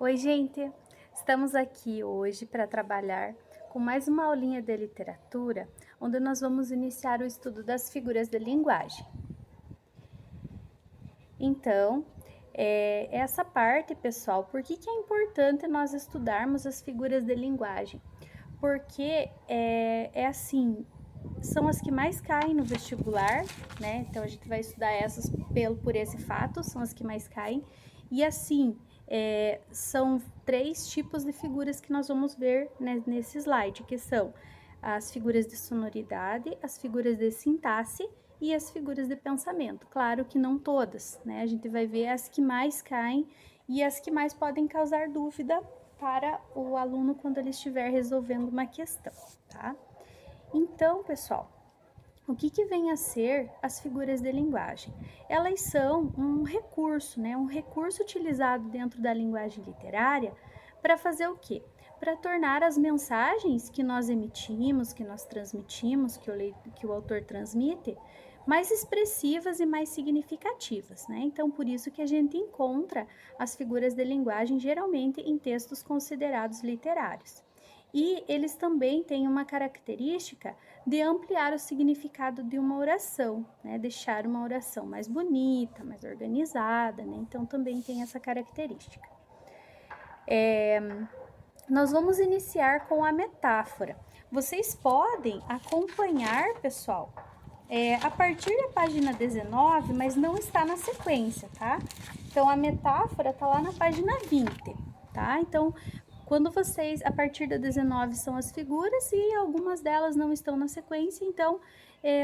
Oi, gente! Estamos aqui hoje para trabalhar com mais uma aulinha de literatura, onde nós vamos iniciar o estudo das figuras de linguagem. Então, essa parte, pessoal, por que é importante nós estudarmos as figuras de linguagem? Porque assim, são as que mais caem no vestibular, né? Então, a gente vai estudar essas por esse fato, são as que mais caem. E assim, são 3 tipos de figuras que nós vamos ver, né, nesse slide, que são as figuras de sonoridade, as figuras de sintaxe e as figuras de pensamento. Claro que não todas, né? A gente vai ver as que mais caem e as que mais podem causar dúvida para o aluno quando ele estiver resolvendo uma questão, tá? Então, pessoal, o que vem a ser as figuras de linguagem? Elas são um recurso, né? Um recurso utilizado dentro da linguagem literária para fazer o quê? Para tornar as mensagens que nós emitimos, que nós transmitimos, que o autor transmite, mais expressivas e mais significativas, né? Então, por isso que a gente encontra as figuras de linguagem geralmente em textos considerados literários. E eles também têm uma característica de ampliar o significado de uma oração, né? Deixar uma oração mais bonita, mais organizada, né? Então, também tem essa característica. Nós vamos iniciar com a metáfora. Vocês podem acompanhar, pessoal, a partir da página 19, mas não está na sequência, tá? Então, a metáfora está lá na página 20, tá? Então, quando vocês, a partir da 19 são as figuras e algumas delas não estão na sequência, então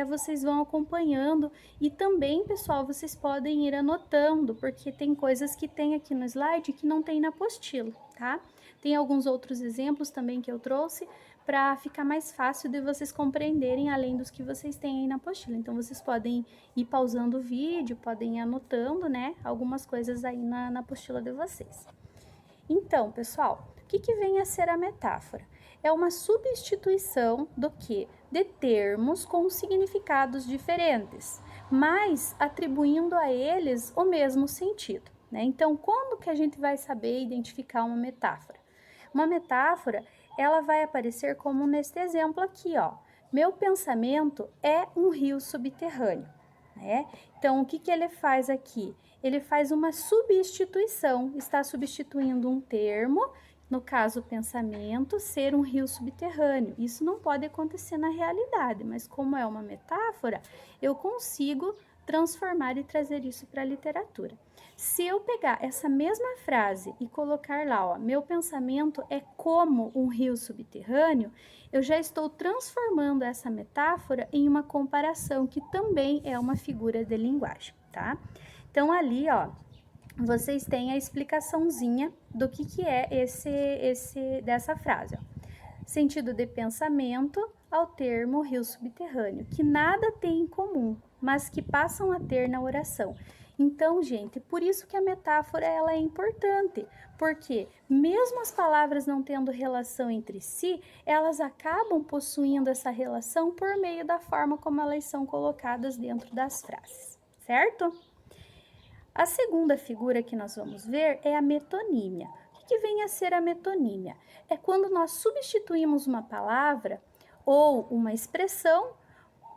vocês vão acompanhando e também, pessoal, vocês podem ir anotando, porque tem coisas que tem aqui no slide que não tem na apostila, tá? Tem alguns outros exemplos também que eu trouxe para ficar mais fácil de vocês compreenderem, além dos que vocês têm aí na apostila. Então, vocês podem ir pausando o vídeo, podem ir anotando, né, algumas coisas aí na apostila de vocês. Então, pessoal, o que vem a ser a metáfora? É uma substituição do que? De termos com significados diferentes, mas atribuindo a eles o mesmo sentido, né? Então, quando que a gente vai saber identificar uma metáfora? Uma metáfora, ela vai aparecer como neste exemplo aqui, ó. Meu pensamento é um rio subterrâneo, né? Então, o que ele faz aqui? Ele faz uma substituição, está substituindo um termo, no caso, pensamento, ser um rio subterrâneo. Isso não pode acontecer na realidade, mas como é uma metáfora, eu consigo transformar e trazer isso para a literatura. Se eu pegar essa mesma frase e colocar lá, ó, meu pensamento é como um rio subterrâneo, eu já estou transformando essa metáfora em uma comparação que também é uma figura de linguagem, tá? Então, ali, ó, vocês têm a explicaçãozinha do que é dessa frase, ó. Sentido de pensamento ao termo rio subterrâneo, que nada tem em comum, mas que passam a ter na oração. Então, gente, por isso que a metáfora ela é importante, porque mesmo as palavras não tendo relação entre si, elas acabam possuindo essa relação por meio da forma como elas são colocadas dentro das frases, certo? A segunda figura que nós vamos ver é a metonímia. O que vem a ser a metonímia? É quando nós substituímos uma palavra ou uma expressão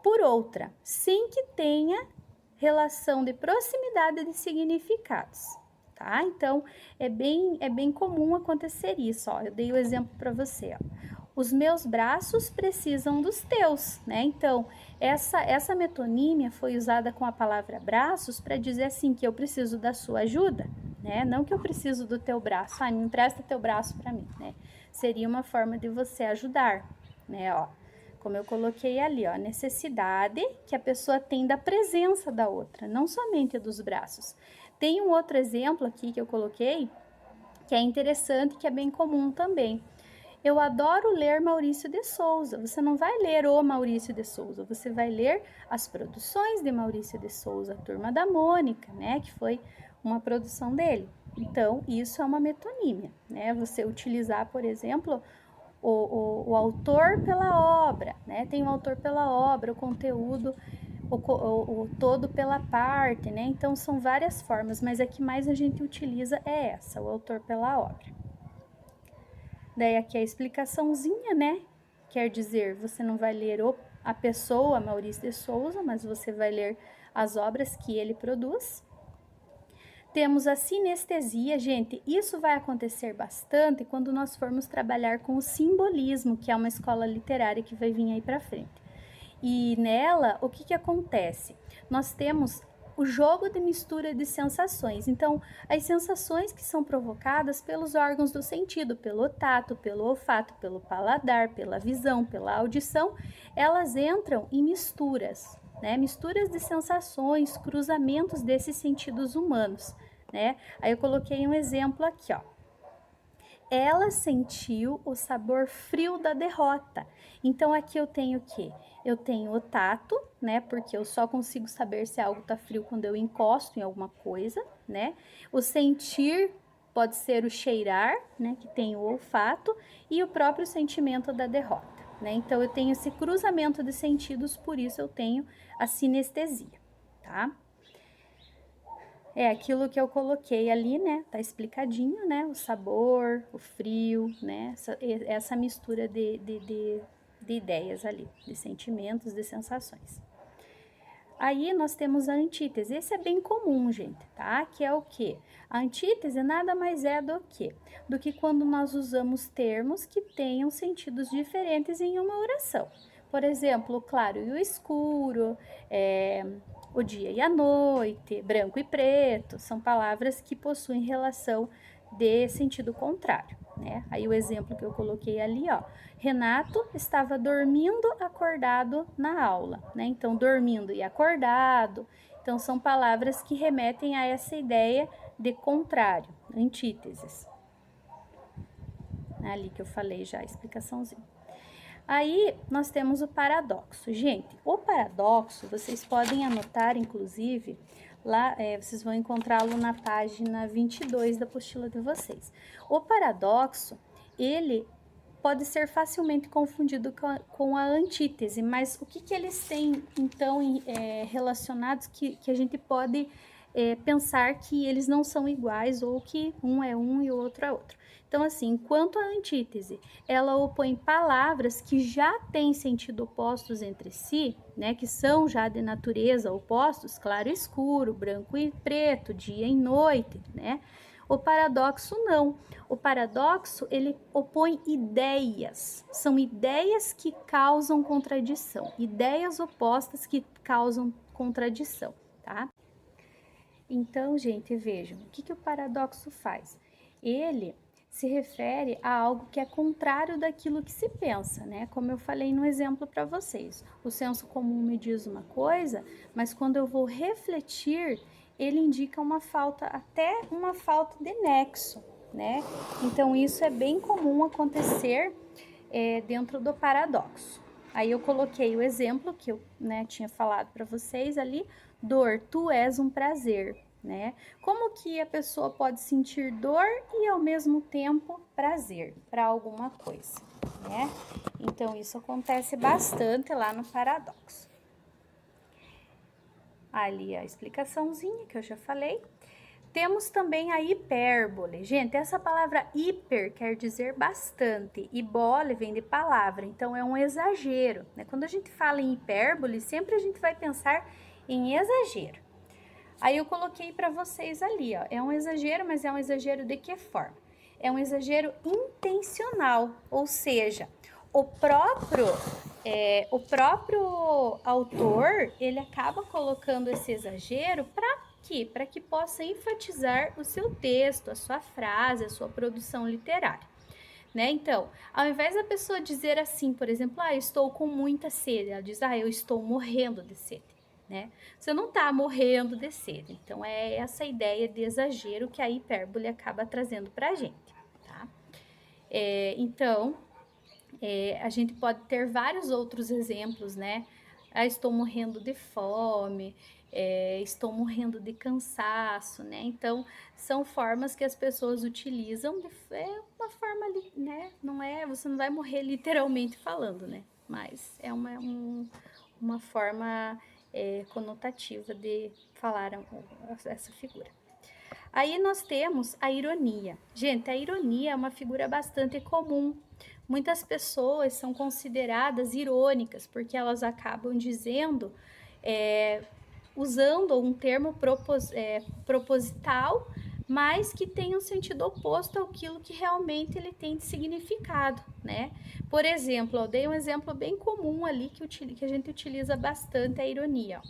por outra, sem que tenha relação de proximidade de significados, tá? Então, é bem comum acontecer isso, ó. Eu dei o exemplo para você, ó. Os meus braços precisam dos teus, né? Então, essa metonímia foi usada com a palavra braços para dizer assim que eu preciso da sua ajuda, né? Não que eu preciso do teu braço, me empresta teu braço para mim, né? Seria uma forma de você ajudar, né? Ó, como eu coloquei ali, ó, a necessidade que a pessoa tem da presença da outra, não somente dos braços. Tem um outro exemplo aqui que eu coloquei que é interessante, que é bem comum também. Eu adoro ler Maurício de Souza. Você não vai ler o Maurício de Souza, você vai ler as produções de Maurício de Souza, a Turma da Mônica, né, que foi uma produção dele. Então, isso é uma metonímia, né? Você utilizar, por exemplo, o autor pela obra, né? Tem o autor pela obra, o conteúdo, o todo pela parte, né? Então, são várias formas, mas a que mais a gente utiliza é essa, o autor pela obra. Daí, aqui a explicaçãozinha, né? Quer dizer, você não vai ler a pessoa, Maurício de Souza, mas você vai ler as obras que ele produz. Temos a sinestesia, gente, isso vai acontecer bastante quando nós formos trabalhar com o simbolismo, que é uma escola literária que vai vir aí para frente. E nela, o que acontece? Nós temos o jogo de mistura de sensações. Então, as sensações que são provocadas pelos órgãos do sentido, pelo tato, pelo olfato, pelo paladar, pela visão, pela audição, elas entram em misturas, né? Misturas de sensações, cruzamentos desses sentidos humanos, né? Aí eu coloquei um exemplo aqui, ó. Ela sentiu o sabor frio da derrota. Então, aqui eu tenho o quê? Eu tenho o tato, né? Porque eu só consigo saber se algo tá frio quando eu encosto em alguma coisa, né? O sentir pode ser o cheirar, né? Que tem o olfato e o próprio sentimento da derrota, né? Então, eu tenho esse cruzamento de sentidos, por isso eu tenho a sinestesia, tá? É aquilo que eu coloquei ali, né? Tá explicadinho, né? O sabor, o frio, né? Essa mistura de ideias ali, de sentimentos, de sensações. Aí nós temos a antítese. Esse é bem comum, gente, tá? Que é o quê? A antítese nada mais é do que? Do que quando nós usamos termos que tenham sentidos diferentes em uma oração. Por exemplo, o claro e o escuro, o dia e a noite, branco e preto, são palavras que possuem relação de sentido contrário, né? Aí o exemplo que eu coloquei ali, ó, Renato estava dormindo acordado na aula, né? Então, dormindo e acordado, então são palavras que remetem a essa ideia de contrário, antíteses. Ali que eu falei já, a explicaçãozinha. Aí, nós temos o paradoxo. Gente, o paradoxo, vocês podem anotar, inclusive, lá, vocês vão encontrá-lo na página 22 da apostila de vocês. O paradoxo, ele pode ser facilmente confundido com a antítese, mas o que eles têm, então, relacionados que a gente pode pensar que eles não são iguais ou que um é um e o outro é outro. Então, assim, enquanto a antítese, ela opõe palavras que já têm sentido opostos entre si, né, que são já de natureza opostos, claro e escuro, branco e preto, dia e noite, né? O paradoxo não. O paradoxo, ele opõe ideias. São ideias que causam contradição, ideias opostas que causam contradição, tá? Então, gente, vejam, o que o paradoxo faz? Ele se refere a algo que é contrário daquilo que se pensa, né? Como eu falei no exemplo para vocês. O senso comum me diz uma coisa, mas quando eu vou refletir, ele indica uma falta, até uma falta de nexo, né? Então, isso é bem comum acontecer dentro do paradoxo. Aí eu coloquei o exemplo que eu, né, tinha falado para vocês ali, dor, tu és um prazer, né? Como que a pessoa pode sentir dor e ao mesmo tempo prazer para alguma coisa, né? Então isso acontece bastante lá no paradoxo. Ali a explicaçãozinha que eu já falei. Temos também a hipérbole. Gente, essa palavra hiper quer dizer bastante e bole vem de palavra, então é um exagero, né? Quando a gente fala em hipérbole, sempre a gente vai pensar em exagero. Aí eu coloquei para vocês ali, ó, é um exagero, mas é um exagero de que forma? É um exagero intencional, ou seja, o próprio autor, ele acaba colocando esse exagero para quê? Para que possa enfatizar o seu texto, a sua frase, a sua produção literária. Né? Então, ao invés da pessoa dizer assim, por exemplo, eu estou com muita sede, ela diz, eu estou morrendo de sede. Né? Você não está morrendo de sede. Então, é essa ideia de exagero que a hipérbole acaba trazendo para a gente. Tá? Então, a gente pode ter vários outros exemplos, né? Estou morrendo de fome, estou morrendo de cansaço, né? Então, são formas que as pessoas utilizam, uma forma, né? Você não vai morrer literalmente falando, né? Mas é uma forma conotativa de falar essa figura. Aí nós temos a ironia. Gente, a ironia é uma figura bastante comum. Muitas pessoas são consideradas irônicas porque elas acabam dizendo, usando um termo proposital, mas que tem um sentido oposto àquilo que realmente ele tem de significado, né? Por exemplo, eu dei um exemplo bem comum ali que a gente utiliza bastante, a ironia.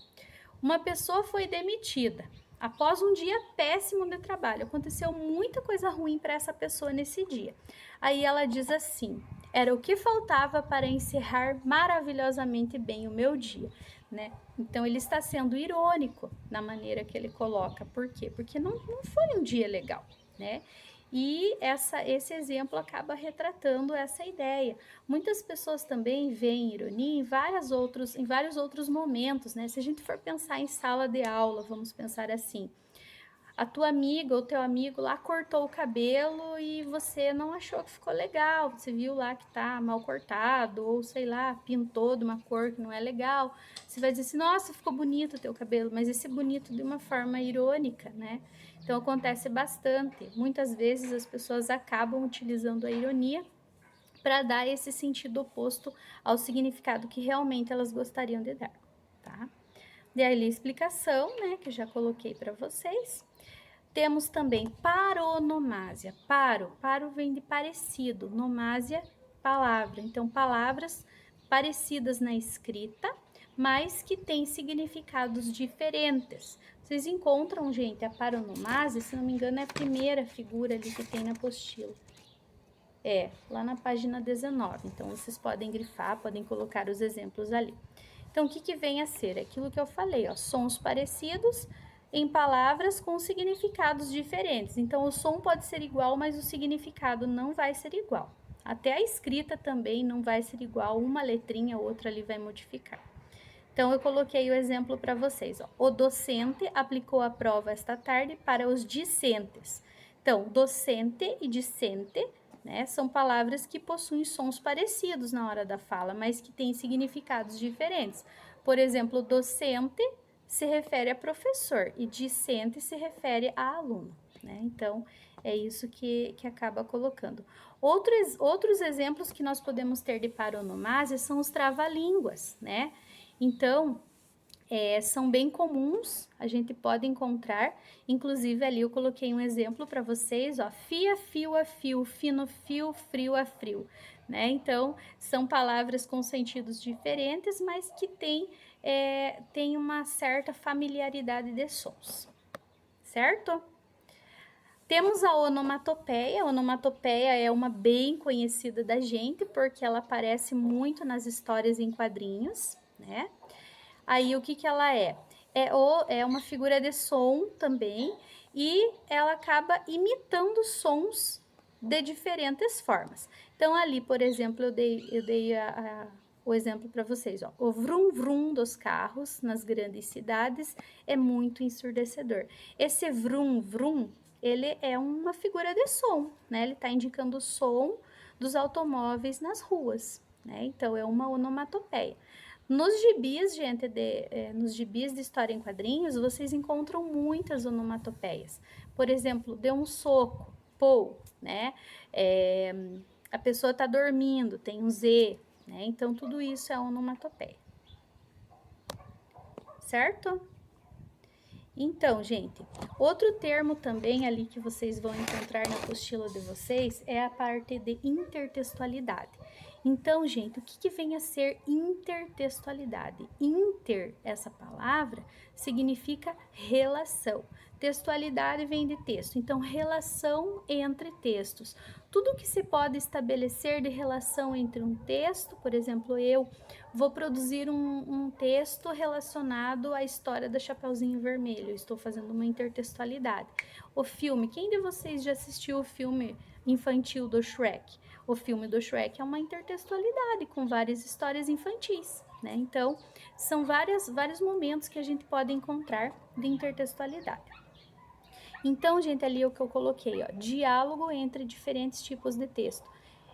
Uma pessoa foi demitida após um dia péssimo de trabalho. Aconteceu muita coisa ruim para essa pessoa nesse dia. Aí ela diz assim: era o que faltava para encerrar maravilhosamente bem o meu dia, né? Então ele está sendo irônico na maneira que ele coloca. Por quê? Porque não foi um dia legal, né? E esse exemplo acaba retratando essa ideia. Muitas pessoas também veem ironia em vários outros momentos, né? Se a gente for pensar em sala de aula, vamos pensar assim: a tua amiga ou teu amigo lá cortou o cabelo e você não achou que ficou legal, você viu lá que tá mal cortado, ou sei lá, pintou de uma cor que não é legal. Você vai dizer assim: nossa, ficou bonito o teu cabelo, mas esse bonito de uma forma irônica, né? Então acontece bastante. Muitas vezes as pessoas acabam utilizando a ironia para dar esse sentido oposto ao significado que realmente elas gostariam de dar, tá? E aí a explicação, né, que eu já coloquei para vocês. Temos também paronomásia. Paro vem de parecido, nomásia, palavra. Então, palavras parecidas na escrita, mas que têm significados diferentes. Vocês encontram, gente, a paronomásia, se não me engano, é a primeira figura ali que tem na apostila. Lá na página 19. Então, vocês podem grifar, podem colocar os exemplos ali. Então, o que vem a ser? Aquilo que eu falei, ó, sons parecidos em palavras com significados diferentes. Então, o som pode ser igual, mas o significado não vai ser igual. Até a escrita também não vai ser igual, uma letrinha ou outra ali vai modificar. Então, eu coloquei o exemplo para vocês. Ó. O docente aplicou a prova esta tarde para os discentes. Então, docente e discente, né, são palavras que possuem sons parecidos na hora da fala, mas que têm significados diferentes. Por exemplo, docente se refere a professor e discente se refere a aluno, né? Então, é isso que acaba colocando. Outros exemplos que nós podemos ter de paronomásia são os trava-línguas, né? Então, são bem comuns, a gente pode encontrar, inclusive ali eu coloquei um exemplo para vocês, ó, fia, fio, a fio, fino, fio, frio, a frio, né? Então, são palavras com sentidos diferentes, mas que tem uma certa familiaridade de sons, certo? Temos a onomatopeia. A onomatopeia é uma bem conhecida da gente, porque ela aparece muito nas histórias em quadrinhos, né? Aí, o que ela é? É uma figura de som também, e ela acaba imitando sons de diferentes formas. Então, ali, por exemplo, eu dei o exemplo para vocês, ó. O vrum vrum dos carros nas grandes cidades é muito ensurdecedor. Esse vrum vrum, ele é uma figura de som, né? Ele está indicando o som dos automóveis nas ruas, né? Então, é uma onomatopeia. Nos gibis, gente, nos gibis de história em quadrinhos, vocês encontram muitas onomatopeias. Por exemplo, deu um soco, pou, né? A pessoa está dormindo, tem um Z, né? Então, tudo isso é onomatopeia. Certo? Então, gente, outro termo também ali que vocês vão encontrar na apostila de vocês é a parte de intertextualidade. Então, gente, o que vem a ser intertextualidade? Inter, essa palavra, significa relação. Textualidade vem de texto, então relação entre textos. Tudo que se pode estabelecer de relação entre um texto, por exemplo, eu vou produzir um texto relacionado à história da Chapeuzinho Vermelho. Eu estou fazendo uma intertextualidade. O filme, quem de vocês já assistiu o filme infantil do Shrek? O filme do Shrek é uma intertextualidade com várias histórias infantis, né? Então, são vários momentos que a gente pode encontrar de intertextualidade. Então, gente, ali é o que eu coloquei, ó, diálogo entre diferentes tipos de texto.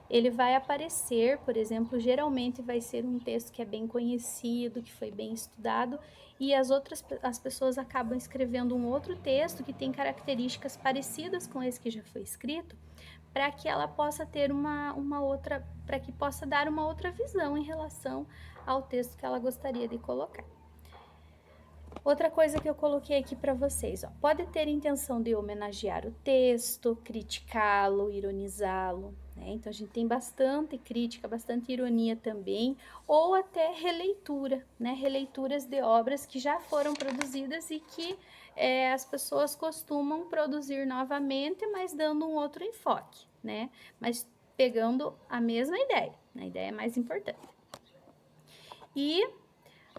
Ele vai aparecer, por exemplo, geralmente vai ser um texto que é bem conhecido, que foi bem estudado, e as pessoas acabam escrevendo um outro texto que tem características parecidas com esse que já foi escrito, para que ela possa ter uma outra, para que possa dar uma outra visão em relação ao texto que ela gostaria de colocar. Outra coisa que eu coloquei aqui para vocês, ó, pode ter intenção de homenagear o texto, criticá-lo, ironizá-lo, né? Então a gente tem bastante crítica, bastante ironia também, ou até releitura, né? Releituras de obras que já foram produzidas e que as pessoas costumam produzir novamente, mas dando um outro enfoque, né? Mas pegando a mesma ideia, a ideia é mais importante. E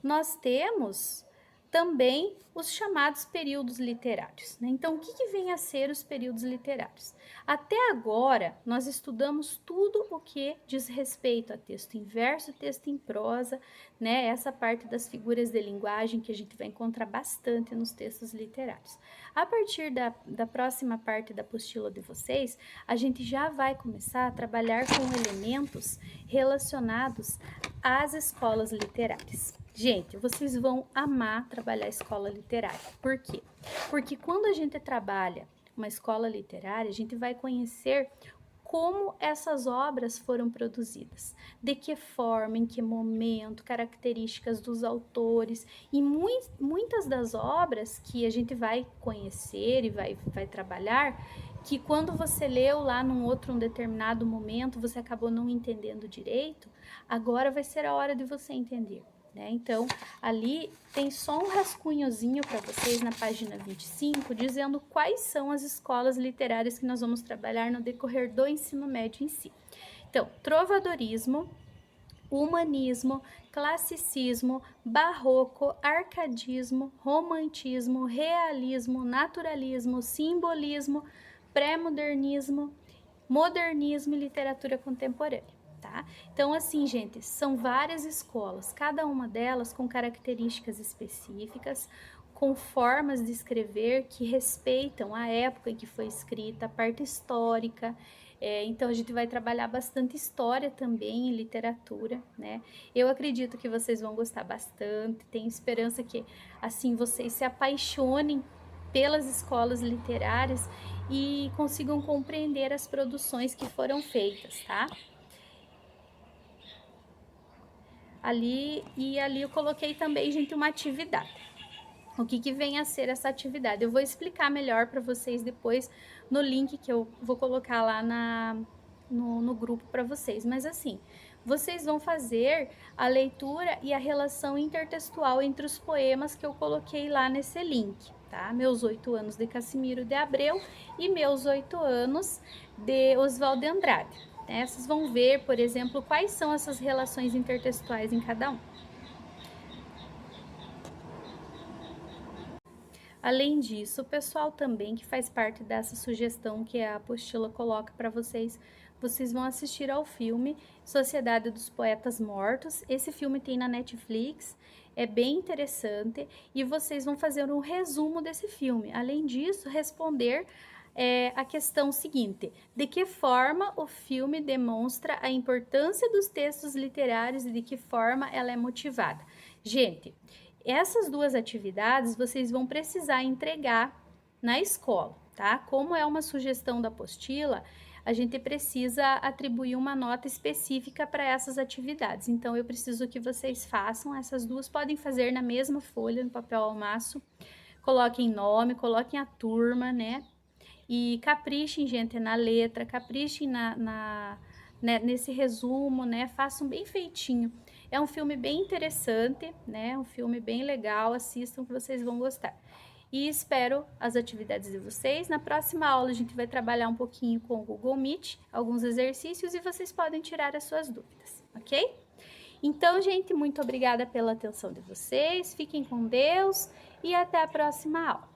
nós temos também os chamados períodos literários, né? Então, o que vem a ser os períodos literários? Até agora, nós estudamos tudo o que diz respeito a texto em verso, texto em prosa, né? Essa parte das figuras de linguagem que a gente vai encontrar bastante nos textos literários. A partir da próxima parte da apostila de vocês, a gente já vai começar a trabalhar com elementos relacionados às escolas literárias. Gente, vocês vão amar trabalhar escola literária. Por quê? Porque quando a gente trabalha uma escola literária, a gente vai conhecer como essas obras foram produzidas, de que forma, em que momento, características dos autores e muitas das obras que a gente vai conhecer e vai trabalhar, que quando você leu lá um determinado momento, você acabou não entendendo direito, agora vai ser a hora de você entender. Então, ali tem só um rascunhozinho para vocês na página 25, dizendo quais são as escolas literárias que nós vamos trabalhar no decorrer do ensino médio em si. Então, trovadorismo, humanismo, classicismo, barroco, arcadismo, romantismo, realismo, naturalismo, simbolismo, pré-modernismo, modernismo e literatura contemporânea. Tá? Então, assim, gente, são várias escolas, cada uma delas com características específicas, com formas de escrever que respeitam a época em que foi escrita, a parte histórica. Então, a gente vai trabalhar bastante história também em literatura, né? Eu acredito que vocês vão gostar bastante, tenho esperança que, assim, vocês se apaixonem pelas escolas literárias e consigam compreender as produções que foram feitas, tá? Ali eu coloquei também, gente, uma atividade. O que vem a ser essa atividade? Eu vou explicar melhor para vocês depois no link que eu vou colocar lá no grupo para vocês. Mas assim, vocês vão fazer a leitura e a relação intertextual entre os poemas que eu coloquei lá nesse link, tá? Meus 8 anos de Cassimiro de Abreu e meus 8 anos de Oswald de Andrade. Vocês vão ver, por exemplo, quais são essas relações intertextuais em cada um. Além disso, o pessoal também que faz parte dessa sugestão que a apostila coloca para vocês, vocês vão assistir ao filme Sociedade dos Poetas Mortos. Esse filme tem na Netflix, é bem interessante e vocês vão fazer um resumo desse filme. Além disso, responder a questão seguinte: de que forma o filme demonstra a importância dos textos literários e de que forma ela é motivada? Gente, essas duas atividades vocês vão precisar entregar na escola, tá? Como é uma sugestão da apostila, a gente precisa atribuir uma nota específica para essas atividades. Então, eu preciso que vocês façam essas duas, podem fazer na mesma folha, no papel almaço, coloquem nome, coloquem a turma, né? E caprichem, gente, na letra, caprichem nesse resumo, né? Façam bem feitinho. É um filme bem interessante, né? Um filme bem legal, assistam que vocês vão gostar. E espero as atividades de vocês. Na próxima aula a gente vai trabalhar um pouquinho com o Google Meet, alguns exercícios e vocês podem tirar as suas dúvidas, ok? Então, gente, muito obrigada pela atenção de vocês, fiquem com Deus e até a próxima aula.